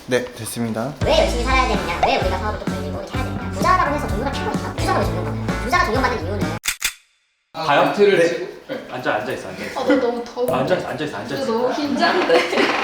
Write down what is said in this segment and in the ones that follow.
네, 됐습니다. 왜 열심히 살아야 되느냐, 왜 우리가 사업을 또 벌리고 이렇게 해야 되느냐. 부자라고 해서 동료가 최고니까 부자가 왜 존경받는 거야. 부자가 존경받는 이유는 다이어트를 네. 치고 앉아있어. 나 너무 더워. 앉아있어. 너무 긴장돼.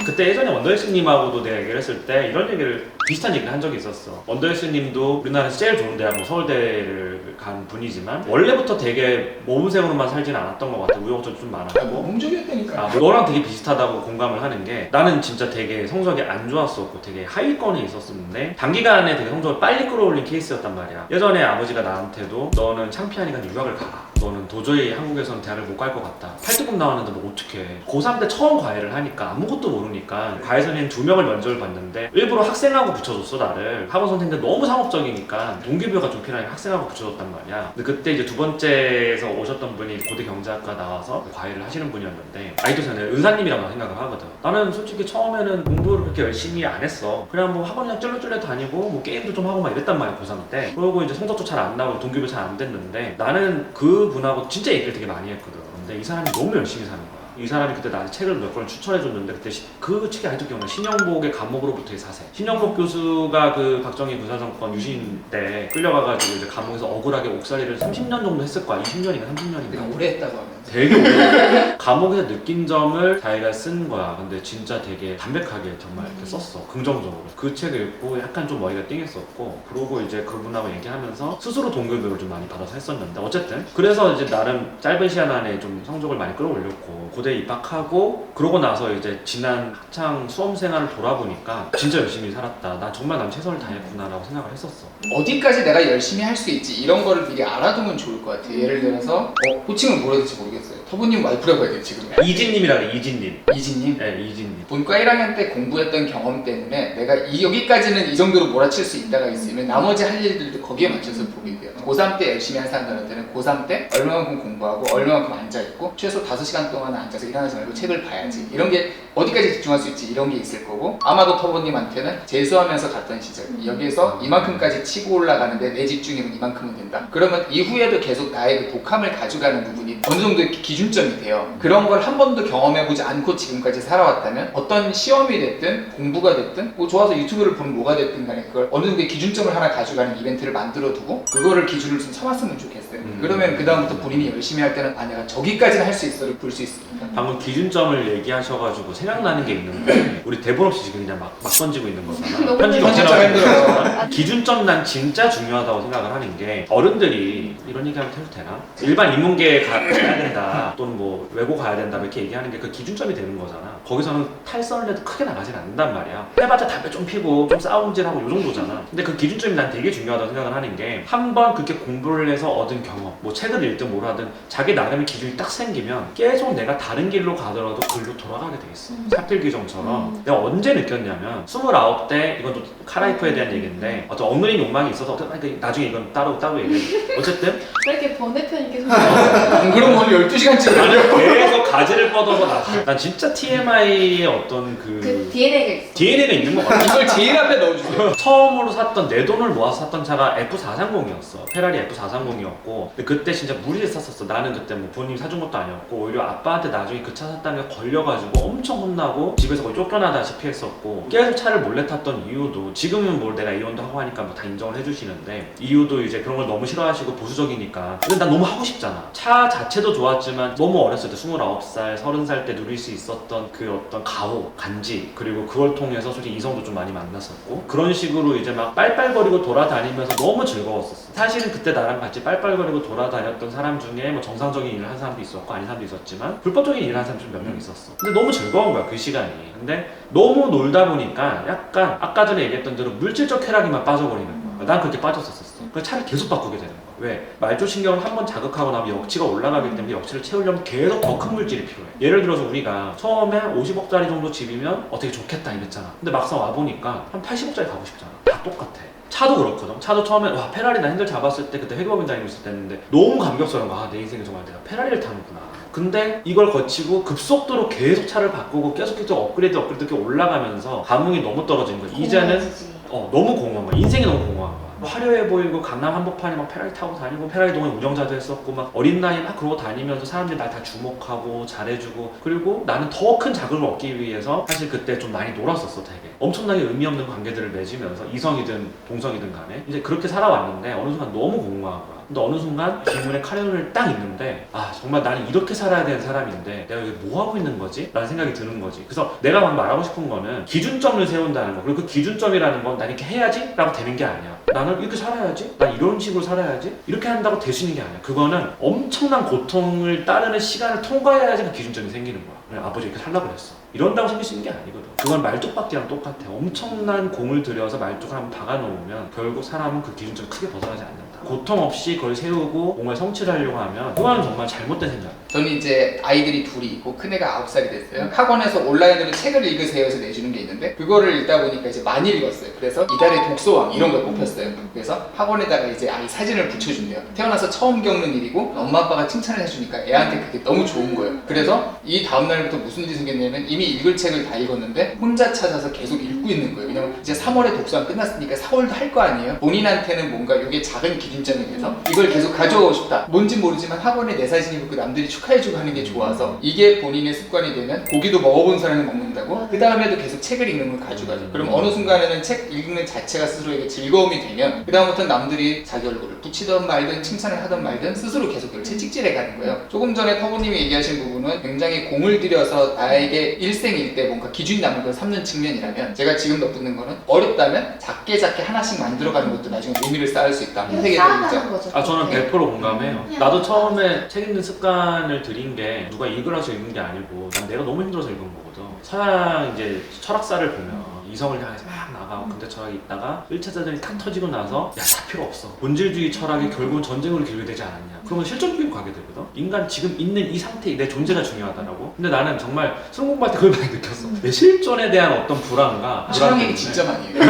그때 예전에 원더힐스님하고도 내가 얘기를 했을 때 이런 얘기를 비슷한 얘기를 한 적이 있었어. 원더힐스님도 우리나라에서 제일 좋은 대학 뭐 서울대를 간 분이지만 원래부터 되게 모범생으로만 살지는 않았던 것 같아. 우여곡절이 좀 많았고. 모범적이었다니까. 너랑 되게 비슷하다고 공감을 하는 게 나는 진짜 되게 성적이 안 좋았었고 되게 하위권에 있었었는데 단기간에 되게 성적을 빨리 끌어올린 케이스였단 말이야. 예전에 아버지가 나한테도 너는 창피하니까 유학을 가라. 너는 도저히 한국에서는 대학을 못 갈 것 같다. 8등급 나왔는데 너 어떡해. 고3 때 처음 과외를 하니까 아무것도 모르니까 과외 선생님 2명을 면접을 봤는데 일부러 학생하고 붙여줬어 나를. 학원 선생님들 너무 상업적이니까 동기부여가 좀 필요하니까 학생하고 붙여줬단 말이야. 근데 그때 이제 두 번째에서 오셨던 분이 고대 경제학과 나와서 과외를 하시는 분이었는데 아이도서는 은사님이라고 생각을 하거든. 나는 솔직히 처음에는 공부를 그렇게 열심히 안 했어. 그냥 뭐 학원이랑 쫄래쫄래 다니고 뭐 게임도 좀 하고 막 이랬단 말이야 고3 때. 그러고 이제 성적도 잘 안 나오고 동기부여 잘 안 됐는데 나는 그 분하고 진짜 얘기를 되게 많이 했거든. 근데 이 사람이 너무 열심히 사는 거야. 이 사람이 그때 나한테 책을 몇 권을 추천해줬는데 그때 그 책이 아직도 기억나. 신영복의 감옥으로부터의 사세. 신영복 교수가 그 박정희 군사정권 유신 때 끌려가가지고 이제 감옥에서 억울하게 옥살이를 30년 정도 했을 거야. 20년인가 30년인가. 그냥 오래 했다고 하면. 되게 오래 감옥에서 느낀 점을 자기가 쓴 거야. 근데 진짜 되게 담백하게 정말 이렇게 썼어. 긍정적으로. 그 책을 읽고 약간 좀 머리가 띵했었고 그러고 이제 그분하고 얘기하면서 스스로 동기부여를 좀 많이 받아서 했었는데 어쨌든 그래서 이제 나름 짧은 시간 안에 좀 성적을 많이 끌어올렸고 고대에 입학하고 그러고 나서 이제 지난 학창 수험 생활을 돌아보니까 진짜 열심히 살았다. 나 정말 난 최선을 다했구나라고 생각을 했었어. 어디까지 내가 열심히 할 수 있지 이런 거를 미리 알아두면 좋을 것 같아. 예를 들어서 호칭을 뭐라 해야 될지 모르겠어요. 터보님 와이프라고 해야 돼 지금. 이진님이라 그래. 이진님. 이진님? 네, 이진님. 본과 1학년 때 공부했던 경험 때문에 내가 여기까지는 이 정도로 몰아칠 수 있다가 있으면 나머지 할 일들도 거기에 맞춰서 보게 돼요. 고3 때 열심히 한 사람들한테는 고3 때 얼마만큼 공부하고 얼마만큼 앉아있고 최소 5시간 동안 앉아서 일하지 말고 책을 봐야지. 이런 게 어디까지 집중할 수 있지 이런 게 있을 거고 아마도 터보님한테는 재수하면서 갔던 시절 여기에서 이만큼까지 치고 올라가는데 내 집중력은 이만큼은 된다. 그러면 이후에도 계속 나의 그 독함을 가져가는 부분이 어느 정도의 기준점이 돼요. 그런 걸 한 번도 경험해보지 않고 지금까지 살아왔다면 어떤 시험이 됐든 공부가 됐든 뭐 좋아서 유튜브를 보면 뭐가 됐든 간에 그걸 어느 정도의 기준점을 하나 가져가는 이벤트를 만들어두고 그거를 기준으로 좀 삼았으면 좋겠어요. 그러면 그 다음부터 본인이 열심히 할 때는 아 내가 저기까지는 할 수 있어를 볼 수 있습니다. 방금 기준점을 얘기하셔가지고 생각나는 게 있는데 우리 대본 없이 지금 그냥 막 던지고 있는 거잖아. 너무 편집 진짜 없이 힘들어요. 기준점 난 진짜 중요하다고 생각을 하는 게 어른들이 이런 얘기하면 해도 되나? 일반 인문계에 가야 된다 또는 뭐 외고 가야 된다 이렇게 얘기하는 게 그 기준점이 되는 거잖아. 거기서는 탈선을 해도 크게 나가진 않는단 말이야. 해봤자 담배 좀 피고 좀 싸움질하고 요 정도잖아. 근데 그 기준점이 난 되게 중요하다고 생각을 하는 게 한 번 그렇게 공부를 해서 얻은 경험 뭐 책을 읽든 뭘 하든 자기 나름의 기준이 딱 생기면 계속 내가 다른 길로 가더라도 글로 돌아가게 돼 있어. 사필 규정처럼 내가 언제 느꼈냐면 29대 이건 또 카라이프에 대한 얘기인데 어떤 억누린 욕망이 있어서 나중에 이건 따로 얘기해. 어쨌든 왜 이렇게 번외편이 계속 안 그러면 오늘 12시간째 걸려. 계속 가지를 뻗어서 난 진짜 TMI의 어떤 그 DNA가 있어. DNA가 있는 것 같아. 이걸 제일 앞에 넣어주세요. 처음으로 샀던 내 돈을 모아서 샀던 차가 F430이었어. 페라리 F430이었고 근데 그때 진짜 무리를 샀었어. 나는 그때 뭐 부모님 사준 것도 아니었고 오히려 아빠한테 나중에 그 차 샀다는 게 걸려가지고 엄청 혼나고 집에서 거의 쫓겨나다시피 했었고 계속 차를 몰래 탔던 이유도 지금은 뭘 내가 이혼도 하고 하니까 뭐 다 인정을 해주시는데 이유도 이제 그런 걸 너무 싫어하시고 보수적이니까 근데 난 너무 하고 싶잖아. 차 자체도 좋았지만 너무 어렸을 때 29살, 30살 때 누릴 수 있었던 그 어떤 가호, 간지 그리고 그걸 통해서 솔직히 이성도 좀 많이 만났었고 그런 식으로 이제 막 빨빨거리고 돌아다니면서 너무 즐거웠었어. 사실은 그때 나랑 같이 빨빨거리고 돌아다녔던 사람 중에 뭐 정상적인 일을 한 사람도 있었고 아닌 사람도 있었지만 불법적인 일을 한 사람 좀 몇 명 있었어. 근데 너무 즐거운 거야 그 시간이. 근데 너무 놀다 보니까 약간 아까 전에 얘기했던 대로 물질적 쾌락에만 빠져버리는 거야. 난 그렇게 빠졌었어. 그래서 차를 계속 바꾸게 되는 거야. 왜? 말조신경을 한번 자극하고 나면 역치가 올라가기 때문에 역치를 채우려면 계속 더 큰 물질이 필요해. 예를 들어서 우리가 처음에 50억짜리 정도 집이면 어떻게 좋겠다 이랬잖아. 근데 막상 와보니까 한 80억짜리 가고 싶잖아. 다 똑같아. 차도 그렇거든. 차도 처음에 와 페라리 나 핸들 잡았을 때 그때 회계법인 다니고 있을 때였는데 너무 감격스러운 거야. 내 인생에 정말 내가 페라리를 타는구나. 근데 이걸 거치고 급속도로 계속 차를 바꾸고 계속 업그레이드 이렇게 올라가면서 감흥이 너무 떨어진 거야. 이제는 너무 공허한 거야. 인생이 너무 공허한 거야. 뭐 화려해 보이고 강남 한복판에 막 페라리 타고 다니고 페라리 동호회 운영자도 했었고 막 어린 나이에 막 그러고 다니면서 사람들이 날 다 주목하고 잘해주고 그리고 나는 더 큰 자극을 얻기 위해서 사실 그때 좀 많이 놀았었어 되게 엄청나게 의미 없는 관계들을 맺으면서 이성이든 동성이든 간에 이제 그렇게 살아왔는데 어느 순간 너무 공허한 거야. 근데 어느 순간 뒷문에 카레눈을 딱 있는데 아 정말 나는 이렇게 살아야 되는 사람인데 내가 여기 뭐 하고 있는 거지? 라는 생각이 드는 거지. 그래서 내가 막 말하고 싶은 거는 기준점을 세운다는 거 그리고 그 기준점이라는 건 난 이렇게 해야지? 라고 되는 게 아니야. 나는 이렇게 살아야지? 난 이런 식으로 살아야지? 이렇게 한다고 될 수 있는 게 아니야. 그거는 엄청난 고통을 따르는 시간을 통과해야지 그 기준점이 생기는 거야. 그래, 아버지 이렇게 살라고 그랬어. 이런다고 생길 수 있는 게 아니거든. 그건 말뚝박기랑 똑같아. 엄청난 공을 들여서 말뚝을 한번 박아놓으면 결국 사람은 그 기준점 크게 벗어나지 않는다. 고통 없이 그걸 세우고 뭔가 성취하려고 하면 그거는 정말 잘못된 생각이야. 저는 이제 아이들이 둘이 있고 큰애가 9살이 됐어요. 학원에서 온라인으로 책을 읽으세요 해서 내주는 게 있는데 그거를 읽다 보니까 이제 많이 읽었어요. 그래서 이달의 독서왕 이런 걸 뽑혔어요. 그래서 학원에다가 이제 아이 사진을 붙여준대요. 태어나서 처음 겪는 일이고 엄마 아빠가 칭찬을 해주니까 애한테 그게 너무 좋은 거예요. 그래서 이 다음날부터 무슨 일이 생겼냐면 이미 읽을 책을 다 읽었는데 혼자 찾아서 계속 읽고 있는 거예요. 왜냐면 이제 3월에 독서왕 끝났으니까 4월도 할 거 아니에요. 본인한테는 뭔가 이게 작은 기준점이 돼서 이걸 계속 가져오고 싶다. 뭔진 모르지만 학원에 내 사진이 붙고 남들이 축하해주고 하는 게 좋아서 이게 본인의 습관이 되면 고기도 먹어본 사람이 먹는다고 그 다음에도 계속 책을 읽는 걸 가져가죠. 그럼 어느 순간에는 책 읽는 자체가 스스로에게 즐거움이 되면 그 다음부터는 남들이 자기 얼굴을 붙이던 말든 칭찬을 하던 말든 스스로 계속 그걸 채찍질해 가는 거예요. 조금 전에 터보님이 얘기하신 부분은 굉장히 공을 들여서 나에게 일생일대 뭔가 기준이 남은 걸 삼는 측면이라면 제가 지금 덧붙는 거는 어렵다면 작게 하나씩 만들어가는 것도 나중에 의미를 쌓을 수 있다. 쌓아가는 거죠. 아 저는 네. 100% 공감해요. 나도 처음에 책 읽는 습관을 들인 게 누가 읽으라서 읽는 게 아니고 난 내가 너무 힘들어서 읽은 거거든. 서양 이제 철학사를 보면 이성을 향해서 막 나가고 근대 철학이 있다가 1차 대전이 탁 터지고 나서 야 다 필요 없어. 본질주의 철학이 결국은 전쟁으로 길게 되지 않았냐. 그러면 실존주의로 가게 되거든. 인간 지금 있는 이 상태에 내 존재가 중요하다라고. 근데 나는 정말 수능 공부할 때 그걸 많이 느꼈어. 내 실존에 대한 어떤 불안과 철학 얘기 진짜 많이 해요.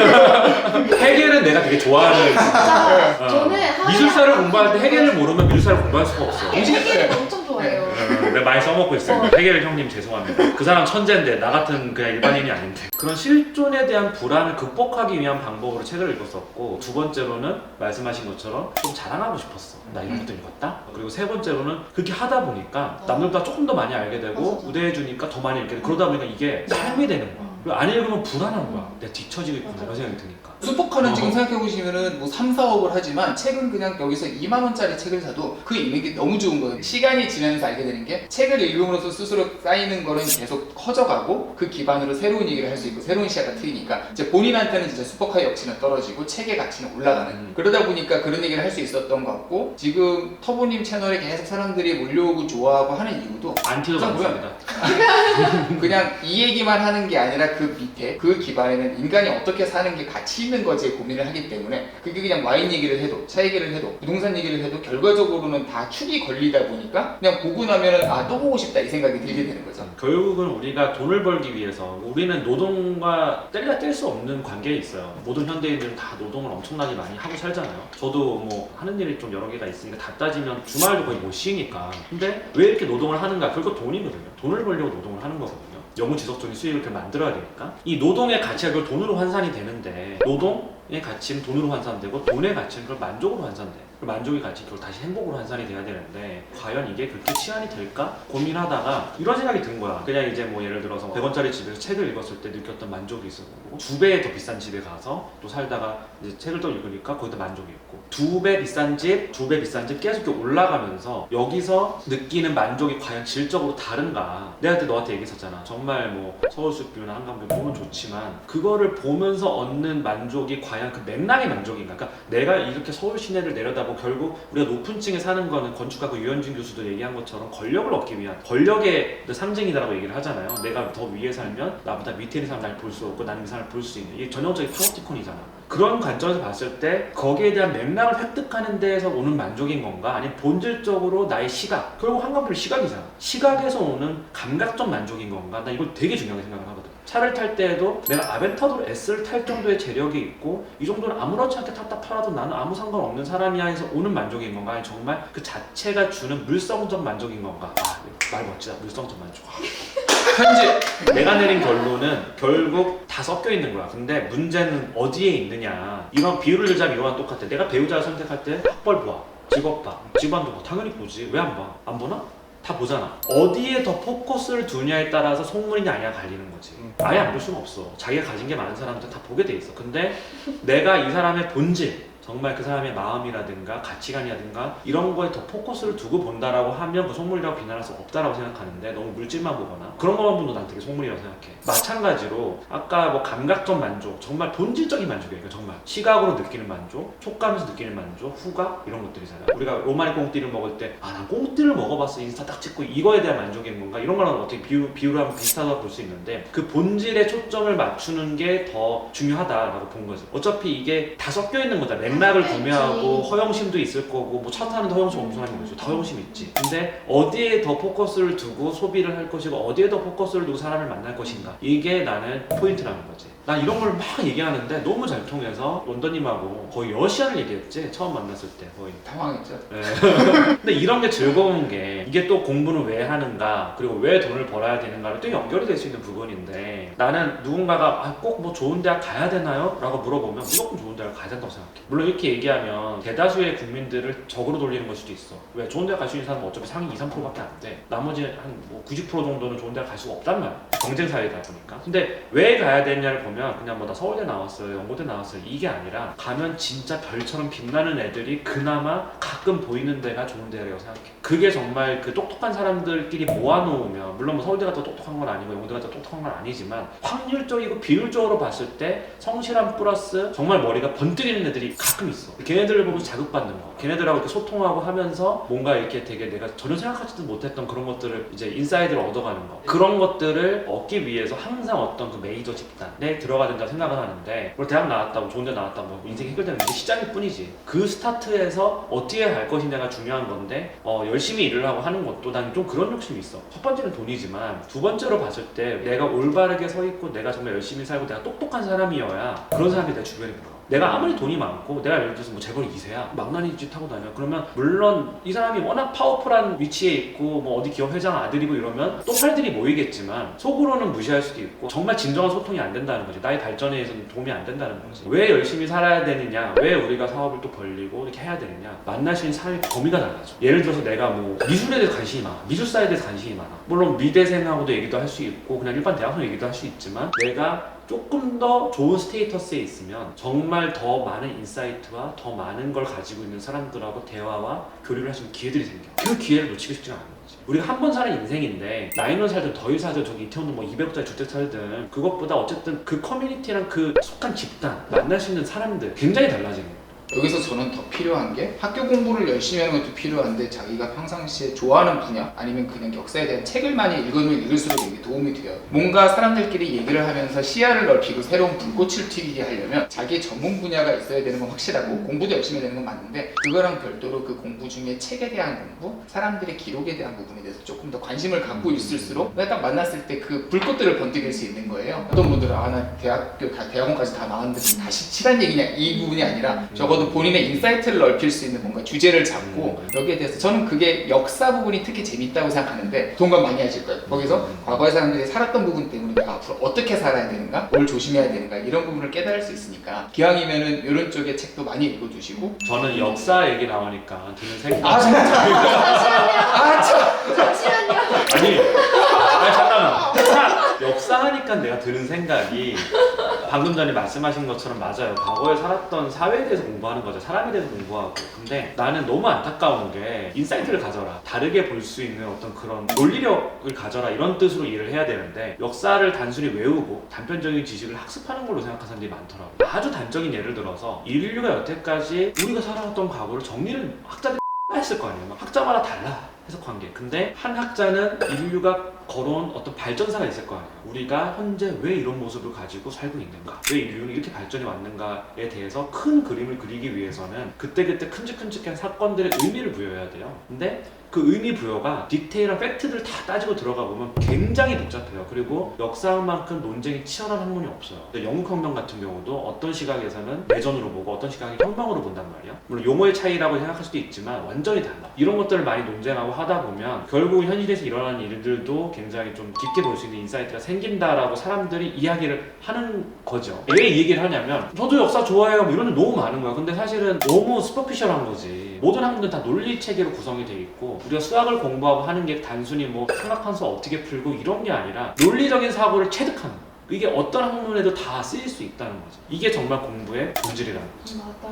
해겔은 내가 되게 좋아하는 진짜 어. 저는 하루에 미술사를 공부할 때 해겔을 모르면 미술사를 공부할 수가 없어. 해결을 엄청 좋아해요. 내가 많이 써먹고 있어요. 해겔 형님 죄송합니다. 그 사람 천재인데 나 같은 그냥 일반인이 아닌데. 그런 실존에 대한 불안을 극복하기 위한 방법으로 책을 읽었었고 두 번째로는 말씀하신 것처럼 좀 자랑하고 싶었어. 나 이런 것도 읽었다. 그리고 세 번째로는 그렇게 하다 보니까 남들보다 조금 더 많이 알게 되고 맞아. 우대해주니까 더 많이 읽게 되고 그러다 보니까 이게 삶이 되는 거야. 그리고 안 읽으면 불안한 거야. 내가 뒤처지고 있구나 이런 생각이 드니까. 슈퍼카는 지금 생각해보시면은 뭐 3, 4억을 하지만 책은 그냥 여기서 2만원짜리 책을 사도 그 읽는 게 너무 좋은 거예요. 시간이 지나면서 알게 되는 게 책을 읽음으로써 스스로 쌓이는 거는 계속 커져가고 그 기반으로 새로운 얘기를 할 수 있고 새로운 시야가 트이니까 이제 본인한테는 진짜 슈퍼카의 역치는 떨어지고 책의 가치는 올라가는 그러다 보니까 그런 얘기를 할 수 있었던 것 같고 지금 터보님 채널에 계속 사람들이 몰려오고 좋아하고 하는 이유도 안티도 그냥 뭐야? 많습니다. 그냥 이 얘기만 하는 게 아니라 그 밑에 그 기반에는 인간이 어떻게 사는 게 가치 있는 거지에 고민을 하기 때문에 그게 그냥 와인 얘기를 해도 차 얘기를 해도 부동산 얘기를 해도 결과적으로는 다 축이 걸리다 보니까 그냥 보고 나면은 아 또 보고 싶다 이 생각이 들게 되는 거죠. 결국은 우리가 돈을 벌기 위해서 우리는 노동과 뗄래야 뗄 수 없는 관계에 있어요. 모든 현대인들은 다 노동을 엄청나게 많이 하고 살잖아요. 저도 뭐 하는 일이 좀 여러 개가 있으니까 다 따지면 주말도 거의 못 쉬니까. 근데 왜 이렇게 노동을 하는가? 결국 돈이거든요. 돈을 벌려고 노동을 하는 거거든요. 영구지속적인 수익을 이렇게 만들어야 되니까 이 노동의 가치가 그걸 돈으로 환산이 되는데 노동의 가치는 돈으로 환산되고 돈의 가치는 그걸 만족으로 환산돼. 그 만족의 가치 그걸 다시 행복으로 환산이 돼야 되는데 과연 이게 그렇게 치안이 될까? 고민하다가 이런 생각이 든 거야. 그냥 이제 뭐 예를 들어서 100원짜리 집에서 책을 읽었을 때 느꼈던 만족이 있었고 2배 더 비싼 집에 가서 또 살다가 이제 책을 또 읽으니까 거기도 만족이 있고 2배 비싼 집, 2배 비싼 집 계속 이렇게 올라가면서 여기서 느끼는 만족이 과연 질적으로 다른가? 내가 그때 너한테 얘기했었잖아. 정말 뭐 서울숲뷰나 한강뷰 보면 좋지만 그거를 보면서 얻는 만족이 과연 그 맥락의 만족인가? 그러니까 내가 이렇게 서울 시내를 내려다보고 결국 우리가 높은 층에 사는 거는 건축가고 유현진 교수도 얘기한 것처럼 권력을 얻기 위한 권력의 상징이다라고 얘기를 하잖아요. 내가 더 위에 살면 나보다 밑에 있는 사람 날 볼 수 없고 나는 이 사람을 볼 수 있는 이게 전형적인 파워티콘이잖아. 그런 관점에서 봤을 때 거기에 대한 맥락을 획득하는 데에서 오는 만족인 건가? 아니면 본질적으로 나의 시각 결국 한강뷰 시각이잖아. 시각에서 오는 감각적 만족인 건가? 나 이걸 되게 중요하게 생각을 하거든. 차를 탈 때에도 내가 아벤타도로 S를 탈 정도의 재력이 있고 이 정도는 아무렇지 않게 탔다 팔아도 나는 아무 상관없는 사람이야 해서 오는 만족인 건가? 아니 정말 그 자체가 주는 물성적 만족인 건가? 아, 말 멋지다. 물성적 만족. 편집. 내가 내린 결론은 결국 다 섞여 있는 거야. 근데 문제는 어디에 있느냐. 이런 비유를 들자면 이거랑 똑같아. 내가 배우자를 선택할 때 학벌 봐, 직업 봐, 집안도 봐. 당연히 보지. 왜 안 봐? 안 보나? 다 보잖아. 어디에 더 포커스를 두냐에 따라서 속물이냐 아니냐 갈리는 거지. 아예 안 볼 수는 없어. 자기가 가진 게 많은 사람들 다 보게 돼 있어. 근데 내가 이 사람의 본질, 정말 그 사람의 마음이라든가 가치관이라든가 이런 거에 더 포커스를 두고 본다라고 하면 그 속물이라고 비난할 수 없다라고 생각하는데, 너무 물질만 보거나 그런 것만 보면 난 되게 속물이라고 생각해. 마찬가지로 아까 뭐 감각적 만족, 정말 본질적인 만족이에요. 그러니까 정말 시각으로 느끼는 만족, 촉감에서 느끼는 만족, 후각 이런 것들이잖아요. 우리가 로마리 꽁띠를 먹을 때 난 꽁띠를 먹어봤어, 인스타 딱 찍고 이거에 대한 만족이 뭔가, 이런 거랑 어떻게 비유를 하면 비슷하다고 볼 수 있는데, 그 본질에 초점을 맞추는 게 더 중요하다라고 본 거죠. 어차피 이게 다 섞여 있는 거다. 맥락을 구매하고 허영심도 있을 거고, 뭐 차 타는데 허영심 엄청 하는 거죠. 다 허영심 있지. 근데 어디에 더 포커스를 두고 소비를 할 것이고, 어디에 더 포커스를 두고 사람을 만날 것인가, 이게 나는 포인트라는 거지. 난 이런 걸 막 얘기하는데 너무 잘 통해서 원더님하고 거의 여시간을 얘기했지, 처음 만났을 때 거의. 당황했죠. 네. 근데 이런 게 즐거운 게, 이게 또 공부는 왜 하는가, 그리고 왜 돈을 벌어야 되는가를 또 연결이 될 수 있는 부분인데, 나는 누군가가 꼭 뭐 좋은 대학 가야 되나요? 라고 물어보면 무조건 좋은 대학 가야 된다고 생각해. 물론 이렇게 얘기하면 대다수의 국민들을 적으로 돌리는 걸 수도 있어. 왜? 좋은 대학 갈 수 있는 사람은 어차피 상위 2, 3%밖에 안 돼. 나머지 한 뭐 90% 정도는 좋은 대학 갈 수가 없단 말이야. 경쟁 사회다 보니까. 근데 왜 가야 되냐를 보면 그냥 뭐 나 서울대 나왔어요, 연고대 나왔어요, 이게 아니라 가면 진짜 별처럼 빛나는 애들이 그나마 가끔 보이는 데가 좋은 대학이라고 생각해. 그게 정말 그 똑똑한 사람들끼리 모아놓으면, 물론 뭐 서울대가 더 똑똑한 건 아니고 연고대가 더 똑똑한 건 아니지만, 확률적이고 비율적으로 봤을 때 성실함 플러스 정말 머리가 번뜩이는 애들이 가끔 있어. 걔네들을 보면서 자극받는 거, 걔네들하고 이렇게 소통하고 하면서 뭔가 이렇게 되게 내가 전혀 생각하지도 못했던 그런 것들을 이제 인사이드를 얻어가는 거, 그런 것들을 얻기 위해서 항상 어떤 그 메이저 집단에 들어가야 된다고 생각을 하는데, 그리고 대학 나왔다고 좋은 데 나왔다고 뭐 인생 해결되는 게 시작일 뿐이지. 그 스타트에서 어떻게 갈 것이냐가 중요한 건데, 열심히 일을 하고 하는 것도 난 좀 그런 욕심이 있어. 첫 번째는 돈이지만, 두 번째로 봤을 때 내가 올바르게 서 있고 내가 정말 열심히 살고 내가 똑똑한 사람이어야 그런 사람이 내 주변에 보여. 내가 아무리 돈이 많고, 내가 예를 들어서 뭐 재벌 2세야, 망나니 집 타고 다녀, 그러면 물론 이 사람이 워낙 파워풀한 위치에 있고 뭐 어디 기업 회장 아들이고 이러면 또 팔들이 모이겠지만 속으로는 무시할 수도 있고, 정말 진정한 소통이 안 된다는 거지. 나의 발전에 의해서는 도움이 안 된다는 거지. 왜 열심히 살아야 되느냐, 왜 우리가 사업을 또 벌리고 이렇게 해야 되느냐, 만날 수 있는 사람의 범위가 달라져. 예를 들어서 내가 뭐 미술에 대해서 관심이 많아, 미술사에 대해서 관심이 많아. 물론 미대생하고도 얘기도 할 수 있고 그냥 일반 대학생 얘기도 할 수 있지만, 내가 조금 더 좋은 스테이터스에 있으면 정말 더 많은 인사이트와 더 많은 걸 가지고 있는 사람들하고 대화와 교류를 할 수 있는 기회들이 생겨. 그 기회를 놓치고 싶지가 않은 거지. 우리가 한 번 사는 인생인데, 나이는 살든 더위 살든 저기 이태원도 뭐 200억짜리 주택 살든, 그것보다 어쨌든 그 커뮤니티랑 그 속한 집단, 만날 수 있는 사람들 굉장히 달라지는 거야. 여기서 저는 더 필요한 게, 학교 공부를 열심히 하는 것도 필요한데 자기가 평상시에 좋아하는 분야 아니면 그냥 역사에 대한 책을 많이 읽으면 읽을수록 이게 도움이 돼요. 뭔가 사람들끼리 얘기를 하면서 시야를 넓히고 새로운 불꽃을 튀기게 하려면 자기 전문 분야가 있어야 되는 건 확실하고, 공부도 열심히 해야 되는 건 맞는데, 그거랑 별도로 그 공부 중에 책에 대한 공부, 사람들의 기록에 대한 부분에 대해서 조금 더 관심을 갖고 있을수록 내가 딱 만났을 때 그 불꽃들을 번뜩일 수 있는 거예요. 어떤 분들은 나 대학원까지 다 나왔는데 다시 치란 얘기냐, 이 부분이 아니라 적어도 본인의 인사이트를 넓힐 수 있는 뭔가 주제를 잡고, 여기에 대해서 저는 그게 역사 부분이 특히 재밌다고 생각하는데 동감 많이 하실 거예요. 거기서 과거의 사람들이 살았던 부분 때문에 내가 앞으로 어떻게 살아야 되는가, 뭘 조심해야 되는가, 이런 부분을 깨달을 수 있으니까 기왕이면은 이런 쪽의 책도 많이 읽어두시고. 저는 역사 얘기 나오니까 드는 생각이 잠시만요. 아니 잠깐만. 역사 하니까 내가 드는 생각이, 방금 전에 말씀하신 것처럼 맞아요. 과거에 살았던 사회에 대해서 공부하는 거죠. 사람에 대해서 공부하고. 근데 나는 너무 안타까운 게, 인사이트를 가져라, 다르게 볼 수 있는 어떤 그런 논리력을 가져라, 이런 뜻으로 일을 해야 되는데, 역사를 단순히 외우고 단편적인 지식을 학습하는 걸로 생각하는 사람들이 많더라고요. 아주 단적인 예를 들어서, 인류가 여태까지 우리가 살아왔던 과거를 정리를 학자들이 했을 거 아니에요. 학자마다 달라, 해석한 게. 근데 한 학자는 인류가 걸어온 어떤 발전사가 있을 거 아니에요. 우리가 현재 왜 이런 모습을 가지고 살고 있는가, 왜 인류는 이렇게 발전해 왔는가에 대해서 큰 그림을 그리기 위해서는 그때그때 큼직큼직한 사건들의 의미를 부여해야 돼요. 근데 그 의미 부여가 디테일한 팩트들을 다 따지고 들어가 보면 굉장히 복잡해요. 그리고 역사만큼 논쟁이 치열한 학문이 없어요. 영국혁명 같은 경우도 어떤 시각에서는 내전으로 보고 어떤 시각이 혁명으로 본단 말이에요. 물론 용어의 차이라고 생각할 수도 있지만 완전히 달라. 이런 것들을 많이 논쟁하고 하다 보면 결국 현실에서 일어나는 일들도 굉장히 좀 깊게 볼 수 있는 인사이트가 생긴다라고 사람들이 이야기를 하는 거죠. 왜 이 얘기를 하냐면 저도 역사 좋아해요 뭐 이런 게 너무 많은 거야. 근데 사실은 너무 슈퍼피셜한 거지. 모든 학문들은 다 논리 체계로 구성이 돼 있고 우리가 수학을 공부하고 하는 게 단순히 뭐 삼각함수 어떻게 풀고 이런 게 아니라 논리적인 사고를 체득하는 거야. 이게 어떤 학문에도 다 쓰일 수 있다는 거죠. 이게 정말 공부의 본질이라는 거죠. 맞다.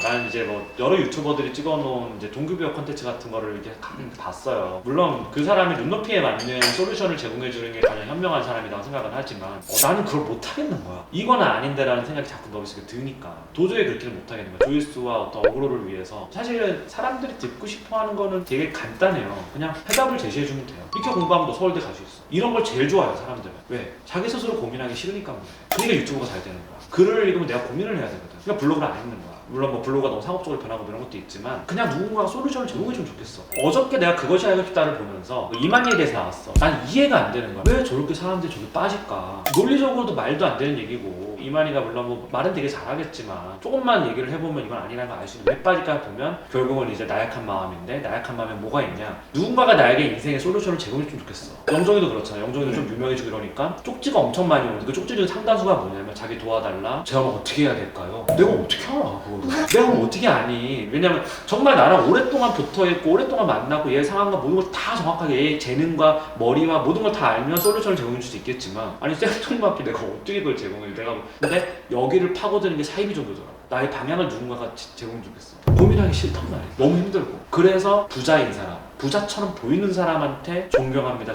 나는 이제 뭐 여러 유튜버들이 찍어놓은 이제 동급이어 콘텐츠 같은 거를 이렇게 가끔 봤어요. 물론 그 사람이 눈높이에 맞는 솔루션을 제공해주는 게 가장 현명한 사람이라고 생각은 하지만 나는 그걸 못하겠는 거야. 이건 아닌데라는 생각이 자꾸 머릿속에 드니까 도저히 그렇게는 못하겠는 거야. 조회수와 어떤 어그로를 위해서. 사실은 사람들이 듣고 싶어하는 거는 되게 간단해요. 그냥 해답을 제시해주면 돼요. 이렇게 공부하면 너 서울대 갈 수 있어. 이런 걸 제일 좋아해요 사람들은. 왜? 자기 스스로 고민하기 싫으니까 그래. 그러니까 유튜브가 잘 되는 거야. 글을 읽으면 내가 고민을 해야 되거든. 그러니까 블로그를 안 읽는 거야. 물론 뭐 블로그가 너무 상업적으로 변하고 이런 것도 있지만 그냥 누군가가 솔루션을 제공해주면 좋겠어. 어저께 내가 그것이 알고 싶다를 보면서 이만희에 대해서 나왔어. 난 이해가 안 되는 거야. 왜 저렇게 사람들이 저기 빠질까? 논리적으로도 말도 안 되는 얘기고 이만희가 물론 뭐 말은 되게 잘하겠지만 조금만 얘기를 해보면 이건 아니라는 걸 알 수 있는 왜 빠질까 보면 결국은 이제 나약한 마음인데 나약한 마음에 뭐가 있냐? 누군가가 나에게 인생의 솔루션을 제공해주면 좋겠어. 영종이도 그렇잖아. 영종이도 좀 유명해지고 이러니까 쪽지가 엄청 많이 오는데 그 쪽지 중 상당수가 뭐냐면 자기 도와달라. 제가 뭐 어떻게 해야 될까요? 내가 어떻게 알아 그거? 내가 뭐 어떻게 아니? 왜냐면 정말 나랑 오랫동안 붙어있고 오랫동안 만나고 얘 상황과 모든 걸 다 정확하게 얘의 재능과 머리와 모든 걸 다 알면 솔루션을 제공해 줄 수 있겠지만 아니 쌩통맞게 내가 어떻게 그걸 제공해? 내가 근데 여기를 파고드는 게 사이비 정도더라. 나의 방향을 누군가가 제공해 주겠어. 고민하기 싫단 말이야. 너무 힘들고. 그래서 부자인 사람, 부자처럼 보이는 사람한테 존경합니다.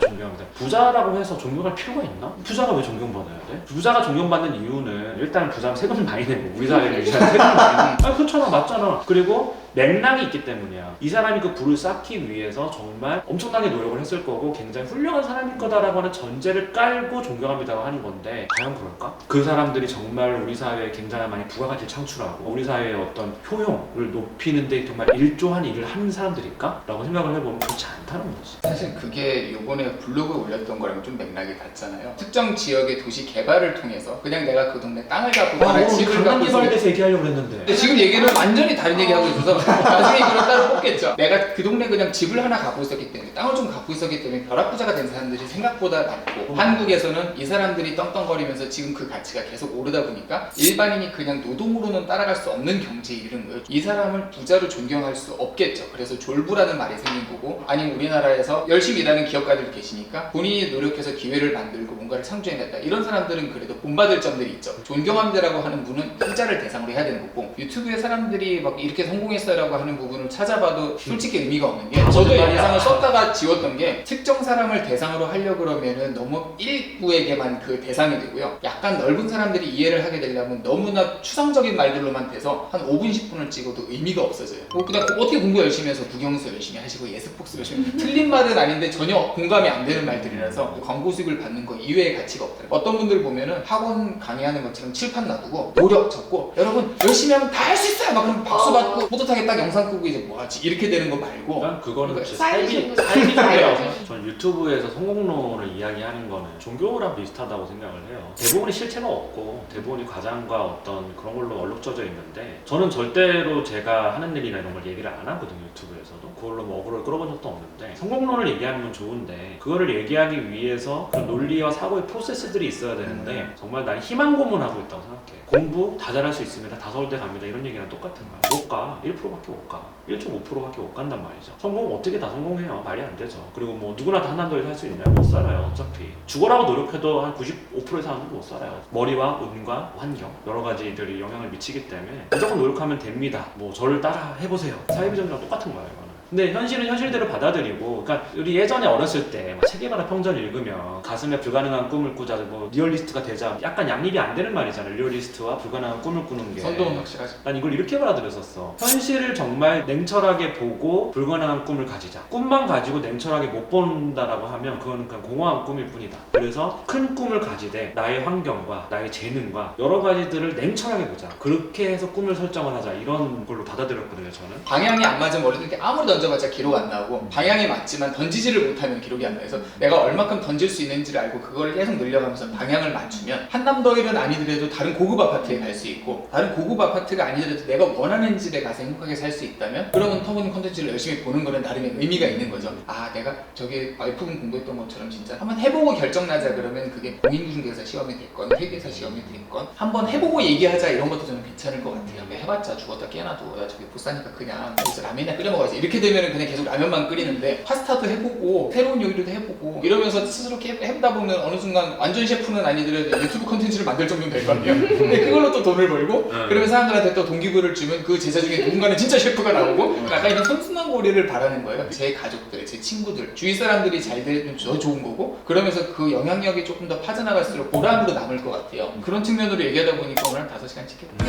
부자라고 해서 존경할 필요가 있나? 부자가 왜 존경받아야 돼? 부자가 존경받는 이유는 일단 부자는 세금을 많이 내고 우리 사회를 위해서 세금을 많이 내고 그렇잖아. 맞잖아. 그리고 맥락이 있기 때문이야. 이 사람이 그 부를 쌓기 위해서 정말 엄청나게 노력을 했을 거고 굉장히 훌륭한 사람일 거다라고 하는 전제를 깔고 존경합니다라고 하는 건데 과연 그럴까? 그 사람들이 정말 우리 사회에 굉장히 많이 부가가치를 창출하고 우리 사회의 어떤 효용을 높이는 데 정말 일조한 일을 하는 사람들일까? 라고 생각을 해보면 그렇지 않다는 거지. 사실 그게 요번에 블로그에 올렸던 거랑 좀 맥락이 같잖아요. 특정 지역의 도시 개발을 통해서 그냥 내가 그 동네 땅을 갖고 하나 집을 갖고 강남개발에 대해서 얘기하려고 했는데 근데 지금 얘기는 완전히 다른 얘기하고 있어서 나중에 이걸 따로 뽑겠죠. 내가 그 동네 그냥 집을 하나 갖고 있었기 때문에 땅을 좀 갖고 있었기 때문에 벼락부자가 된 사람들이 생각보다 많고 한국에서는 이 사람들이 떵떵거리면서 지금 그 가치가 계속 오르다 보니까 일반인이 그냥 노동으로는 따라갈 수 없는 경지에 이른 거예요. 이 사람을 부자로 존경할 수 없겠죠. 그래서 졸부라는 말이 생긴 거고 아니면 우리나라에서 열심히 일하는 기업가들 계시니까 본인이 노력해서 기회를 만들고 뭔가를 창조해냈다. 이런 사람들은 그래도 본받을 점들이 있죠. 존경합니다라고 하는 분은 부자를 대상으로 해야 되는 거고 유튜브에 사람들이 막 이렇게 성공했어요라고 하는 부분을 찾아봐도 솔직히 의미가 없는 게 저도 영상을 썼다가 지웠던 게 특정 사람을 대상으로 하려고 그러면은 너무 일부에게만 그 대상이 되고요. 약간 넓은 사람들이 이해를 하게 되려면 너무나 추상적인 말들로만 돼서 한 5분 10분을 찍어도 의미가 없어져요. 뭐 그냥 어떻게 공부 열심히 해서 국영수 열심히 하시고 예스폭스 열심히 틀린 말은 아닌데 전혀 공감이 안 되는 말들이라서 광고 수익을 받는 거 이외의 가치가 없더라고요. 어떤 분들 보면은 학원 강의하는 것처럼 칠판 놔두고 노력 적고 여러분 열심히 하면 다 할 수 있어요 막 그럼 박수 받고 뿌듯하게 딱 영상 끄고 이제 뭐하지 이렇게 되는 거 말고 난 그거는 그러니까 진짜 사이비 사이비적이라고 생각해요. 전 유튜브에서 성공론을 이야기하는 거는 종교랑 비슷하다고 생각을 해요. 대부분이 실체가 없고 대부분이 과장과 어떤 그런 걸로 얼룩져져 있는데 저는 절대로 제가 하는 일이나 이런 걸 얘기를 안 하거든요. 유튜브에서도 그걸로 뭐 어그로를 끌어본 적도 없는데 성공론을 얘기하는 건 좋은데 그거를 얘기하기 위해서 그런 논리와 사고의 프로세스들이 있어야 되는데 정말 난 희망 고문하고 있다고 생각해. 공부 다 잘할 수 있습니다. 다 서울대 갑니다. 이런 얘기랑 똑같은 거야. 못 가. 1%밖에 못 가. 1.5%밖에 못 간단 말이죠. 성공 어떻게 다 성공해요? 말이 안 되죠. 그리고 뭐 누구나 다 한남도에 살 수 있냐? 못 살아요. 어차피 죽어라고 노력해도 한 95%의 사람들은 못 살아요. 머리와 운과 환경 여러 가지들이 영향을 미치기 때문에 무조건 노력하면 됩니다. 뭐 저를 따라 해보세요. 사회비전이랑 똑같은 거예요. 이거는. 근데 현실은 현실대로 받아들이고, 그러니까 우리 예전에 어렸을 때 체계바라 평전 읽으면 가슴에 불가능한 꿈을 꾸자, 뭐 리얼리스트가 되자, 약간 양립이 안 되는 말이잖아요. 리얼리스트와 불가능한 꿈을 꾸는 게. 선동은 확실하죠. 난 이걸 이렇게 받아들였었어. 현실을 정말 냉철하게 보고 불가능한 꿈을 가지자. 꿈만 가지고 냉철하게 못 본다라고 하면 그건 그냥 공허한 꿈일 뿐이다. 그래서 큰 꿈을 가지되 나의 환경과 나의 재능과 여러 가지들을 냉철하게 보자. 그렇게 해서 꿈을 설정을 하자. 이런 걸로 받아들였거든요, 저는. 방향이 안 맞으면 원래 이렇게 아무리 던져도 던져봤자 기록 안 나오고 방향이 맞지만 던지지를 못하면 기록이 안 나요. 그래서 내가 얼마큼 던질 수 있는지를 알고 그걸 계속 늘려가면서 방향을 맞추면 한남더일은 아니더라도 다른 고급 아파트에 갈 수 있고 다른 고급 아파트가 아니더라도 내가 원하는 집에 가서 행복하게 살 수 있다면 그러면 터보님 컨텐츠를 열심히 보는 거는 나름의 의미가 있는 거죠. 아 내가 저기 F분 공부했던 것처럼 진짜 한번 해보고 결정나자 그러면 그게 공인중개사 시험이 됐건 회계사 시험이 됐건 한번 해보고 얘기하자 이런 것도 저는 괜찮을 것 같아요. 해봤자 죽었다 깨어나도 야 저기 보싸니까 그냥 여기서 라면이나 끓여 먹어야지 이렇게 되면 그냥 계속 라면만 끓이는데 파스타도 해보고 새로운 요리도 해보고 이러면서 스스로 이렇게 해보다 보면 어느 순간 완전 셰프는 아니더라도 유튜브 컨텐츠를 만들 정도는 될 거 아니에요. 근데 그걸로 또 돈을 벌고 그러면 사람들한테 또 동기부여를 주면 그 제자 중에 누군가는 진짜 셰프가 나오고 약간 이런 선순환 고리를 바라는 거예요. 제 가족들, 제 친구들, 주위 사람들이 잘 되면 더 좋은 거고 그러면서 그 영향력이 조금 더 파져나갈수록 보람으로 남을 것 같아요. 그런 측면으로 얘기하다 보니까 오늘 5시간 찍겠다.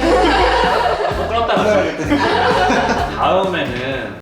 부끄럽다 그랬더니 다음에는